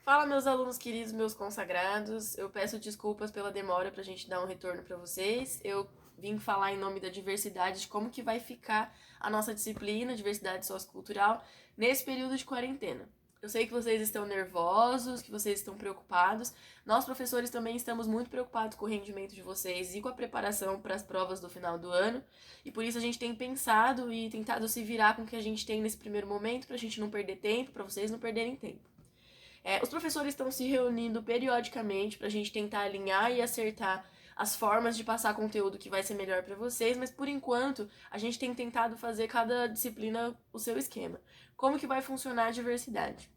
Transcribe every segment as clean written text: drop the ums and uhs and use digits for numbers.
Fala, meus alunos queridos, meus consagrados. Eu peço desculpas pela demora pra gente dar um retorno pra vocês. Eu vim falar em nome da diversidade de como que vai ficar a nossa disciplina, diversidade sociocultural, nesse período de quarentena. Eu sei que vocês estão nervosos, que vocês estão preocupados. Nós, professores, também estamos muito preocupados com o rendimento de vocês e com a preparação para as provas do final do ano. E por isso a gente tem pensado e tentado se virar com o que a gente tem nesse primeiro momento, pra gente não perder tempo, pra vocês não perderem tempo. Os professores estão se reunindo periodicamente para a gente tentar alinhar e acertar as formas de passar conteúdo que vai ser melhor para vocês, mas por enquanto a gente tem tentado fazer cada disciplina o seu esquema. Como que vai funcionar a diversidade?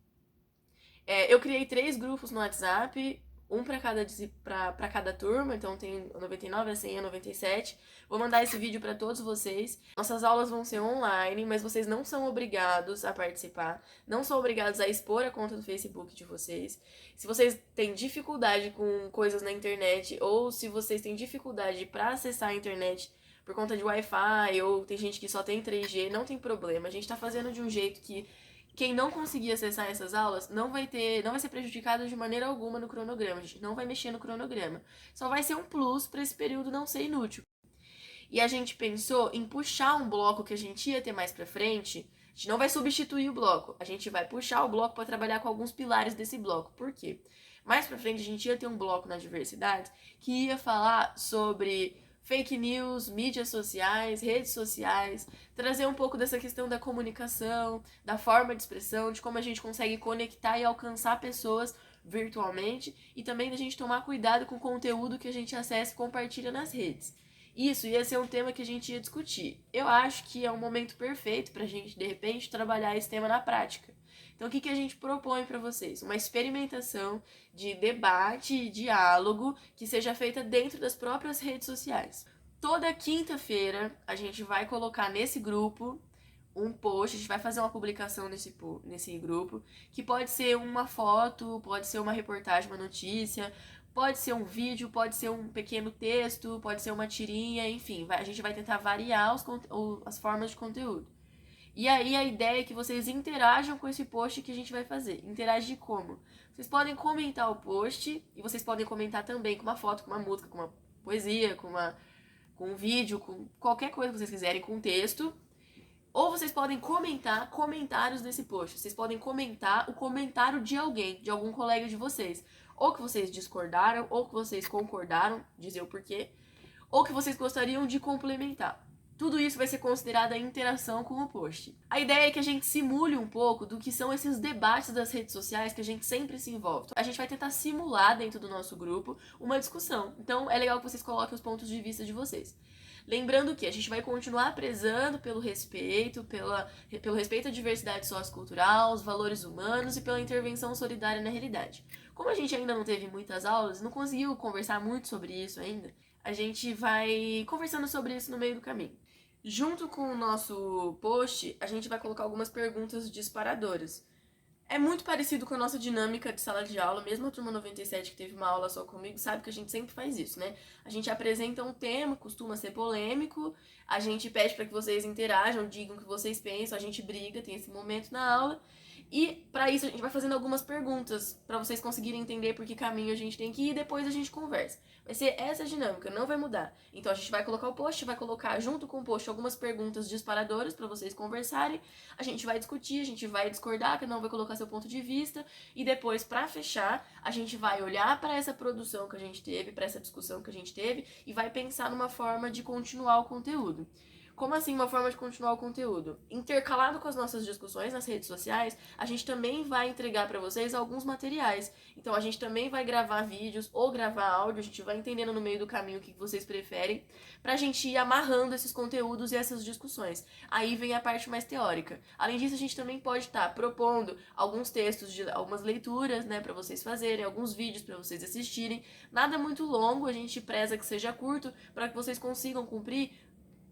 Eu criei 3 grupos no WhatsApp, um para cada turma, então tem a 99, a 100 e a 97. Vou mandar esse vídeo para todos vocês. Nossas aulas vão ser online, mas vocês não são obrigados a participar, não são obrigados a expor a conta do Facebook de vocês. Se vocês têm dificuldade com coisas na internet ou se vocês têm dificuldade para acessar a internet por conta de Wi-Fi ou tem gente que só tem 3G, não tem problema. A gente tá fazendo de um jeito que quem não conseguir acessar essas aulas não vai ser prejudicado de maneira alguma no cronograma. A gente não vai mexer no cronograma. Só vai ser um plus para esse período não ser inútil. E a gente pensou em puxar um bloco que a gente ia ter mais pra frente. A gente não vai substituir o bloco, a gente vai puxar o bloco para trabalhar com alguns pilares desse bloco. Por quê? Mais pra frente a gente ia ter um bloco na diversidade que ia falar sobre fake news, mídias sociais, redes sociais, trazer um pouco dessa questão da comunicação, da forma de expressão, de como a gente consegue conectar e alcançar pessoas virtualmente e também da gente tomar cuidado com o conteúdo que a gente acessa e compartilha nas redes. Isso ia ser um tema que a gente ia discutir. Eu acho que é um momento perfeito pra gente, de repente, trabalhar esse tema na prática. Então, o que a gente propõe para vocês? Uma experimentação de debate e diálogo que seja feita dentro das próprias redes sociais. Toda quinta-feira a gente vai colocar nesse grupo um post, a gente vai fazer uma publicação nesse grupo, que pode ser uma foto, pode ser uma reportagem, uma notícia, pode ser um vídeo, pode ser um pequeno texto, pode ser uma tirinha, enfim, a gente vai tentar variar as formas de conteúdo. E aí a ideia é que vocês interajam com esse post que a gente vai fazer. Interagir como? Vocês podem comentar o post e vocês podem comentar também com uma foto, com uma música, com uma poesia, com um vídeo, com qualquer coisa que vocês quiserem, com um texto. Ou vocês podem comentar comentários desse post. Vocês podem comentar o comentário de alguém, de algum colega de vocês. Ou que vocês discordaram, ou que vocês concordaram, dizer o porquê, ou que vocês gostariam de complementar. Tudo isso vai ser considerado a interação com o post. A ideia é que a gente simule um pouco do que são esses debates das redes sociais que a gente sempre se envolve. A gente vai tentar simular dentro do nosso grupo uma discussão. Então é legal que vocês coloquem os pontos de vista de vocês. Lembrando que a gente vai continuar prezando pelo respeito, pelo respeito à diversidade sociocultural, os valores humanos e pela intervenção solidária na realidade. Como a gente ainda não teve muitas aulas, não conseguiu conversar muito sobre isso ainda, a gente vai conversando sobre isso no meio do caminho. Junto com o nosso post, a gente vai colocar algumas perguntas disparadoras. É muito parecido com a nossa dinâmica de sala de aula, mesmo a turma 97 que teve uma aula só comigo, sabe que a gente sempre faz isso, né? A gente apresenta um tema, costuma ser polêmico, a gente pede para que vocês interajam, digam o que vocês pensam, a gente briga, tem esse momento na aula. E para isso a gente vai fazendo algumas perguntas para vocês conseguirem entender por que caminho a gente tem que ir e depois a gente conversa. Vai ser essa dinâmica, não vai mudar. Então a gente vai colocar o post, vai colocar junto com o post algumas perguntas disparadoras para vocês conversarem. A gente vai discutir, a gente vai discordar, cada um vai colocar seu ponto de vista e depois, para fechar, a gente vai olhar para essa produção que a gente teve, para essa discussão que a gente teve e vai pensar numa forma de continuar o conteúdo. Como assim uma forma de continuar o conteúdo? Intercalado com as nossas discussões nas redes sociais, a gente também vai entregar para vocês alguns materiais. Então a gente também vai gravar vídeos ou gravar áudio, a gente vai entendendo no meio do caminho o que vocês preferem, pra gente ir amarrando esses conteúdos e essas discussões. Aí vem a parte mais teórica. Além disso, a gente também pode estar propondo alguns textos de algumas leituras, né, para vocês fazerem, alguns vídeos para vocês assistirem. Nada muito longo, a gente preza que seja curto para que vocês consigam cumprir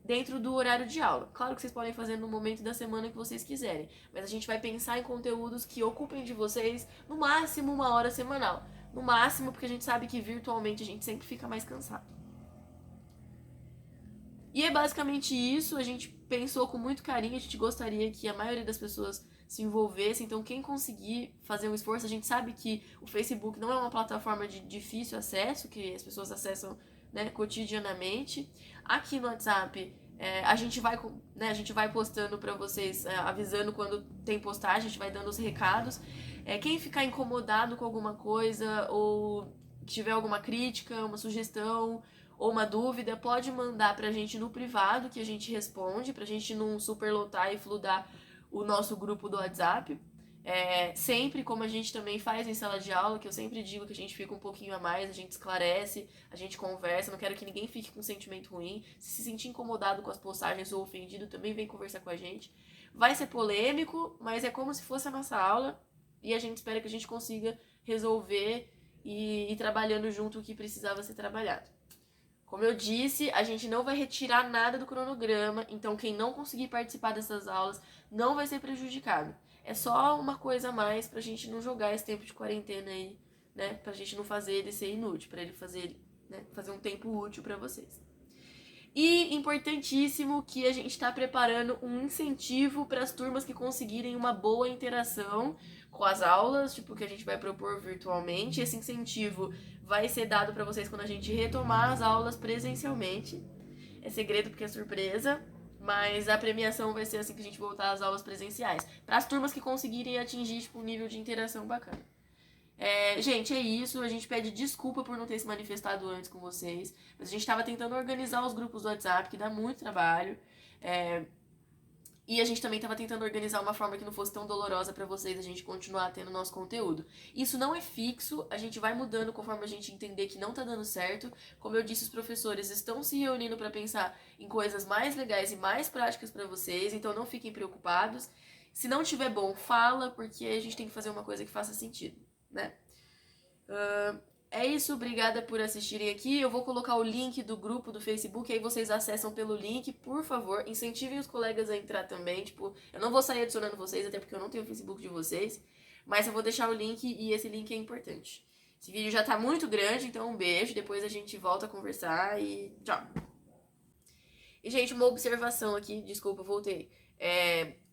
dentro do horário de aula. Claro que vocês podem fazer no momento da semana que vocês quiserem, mas a gente vai pensar em conteúdos que ocupem de vocês no máximo 1 hora semanal. No máximo, porque a gente sabe que virtualmente a gente sempre fica mais cansado. E é basicamente isso, a gente pensou com muito carinho, a gente gostaria que a maioria das pessoas se envolvesse. Então, quem conseguir fazer um esforço, a gente sabe que o Facebook não é uma plataforma de difícil acesso, que as pessoas acessam, né, cotidianamente. Aqui no WhatsApp, a gente vai postando para vocês, avisando quando tem postagem, a gente vai dando os recados. Quem ficar incomodado com alguma coisa ou tiver alguma crítica, uma sugestão ou uma dúvida, pode mandar pra gente no privado, que a gente responde, pra gente não superlotar e fludar o nosso grupo do WhatsApp. Sempre, como a gente também faz em sala de aula, que eu sempre digo que a gente fica um pouquinho a mais, a gente esclarece, a gente conversa, não quero que ninguém fique com um sentimento ruim. Se sentir incomodado com as postagens ou ofendido, também vem conversar com a gente. Vai ser polêmico, mas é como se fosse a nossa aula, e a gente espera que a gente consiga resolver e ir trabalhando junto o que precisava ser trabalhado. Como eu disse, a gente não vai retirar nada do cronograma, então quem não conseguir participar dessas aulas não vai ser prejudicado. É só uma coisa a mais pra gente não jogar esse tempo de quarentena aí, né? Pra gente não fazer ele ser inútil, pra ele fazer, né, fazer um tempo útil pra vocês. E importantíssimo que a gente está preparando um incentivo para as turmas que conseguirem uma boa interação com as aulas, tipo, que a gente vai propor virtualmente. Esse incentivo vai ser dado para vocês quando a gente retomar as aulas presencialmente. É segredo porque é surpresa, mas a premiação vai ser assim que a gente voltar às aulas presenciais. Para as turmas que conseguirem atingir, tipo, um nível de interação bacana. Gente, é isso. A gente pede desculpa por não ter se manifestado antes com vocês. Mas a gente estava tentando organizar os grupos do WhatsApp, que dá muito trabalho. E a gente também estava tentando organizar uma forma que não fosse tão dolorosa para vocês, a gente continuar tendo nosso conteúdo. Isso não é fixo, a gente vai mudando conforme a gente entender que não tá dando certo. Como eu disse, os professores estão se reunindo para pensar em coisas mais legais e mais práticas para vocês, então não fiquem preocupados. Se não tiver bom, fala, porque a gente tem que fazer uma coisa que faça sentido, né? É isso, obrigada por assistirem aqui. Eu vou colocar o link do grupo do Facebook, aí vocês acessam pelo link, por favor. Incentivem os colegas a entrar também, tipo, eu não vou sair adicionando vocês, até porque eu não tenho o Facebook de vocês, mas eu vou deixar o link e esse link é importante. Esse vídeo já tá muito grande, então um beijo, depois a gente volta a conversar e tchau. E, gente, uma observação aqui, desculpa, voltei.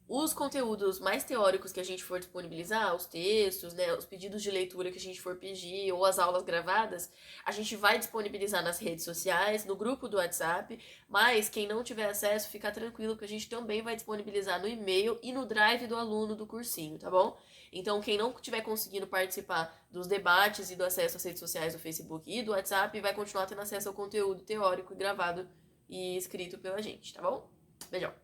Os conteúdos mais teóricos que a gente for disponibilizar, os textos, né, os pedidos de leitura que a gente for pedir, ou as aulas gravadas, a gente vai disponibilizar nas redes sociais, no grupo do WhatsApp, mas quem não tiver acesso, fica tranquilo que a gente também vai disponibilizar no e-mail e no drive do aluno do cursinho, tá bom? Então, quem não estiver conseguindo participar dos debates e do acesso às redes sociais do Facebook e do WhatsApp, vai continuar tendo acesso ao conteúdo teórico gravado e escrito pela gente, tá bom? Beijão!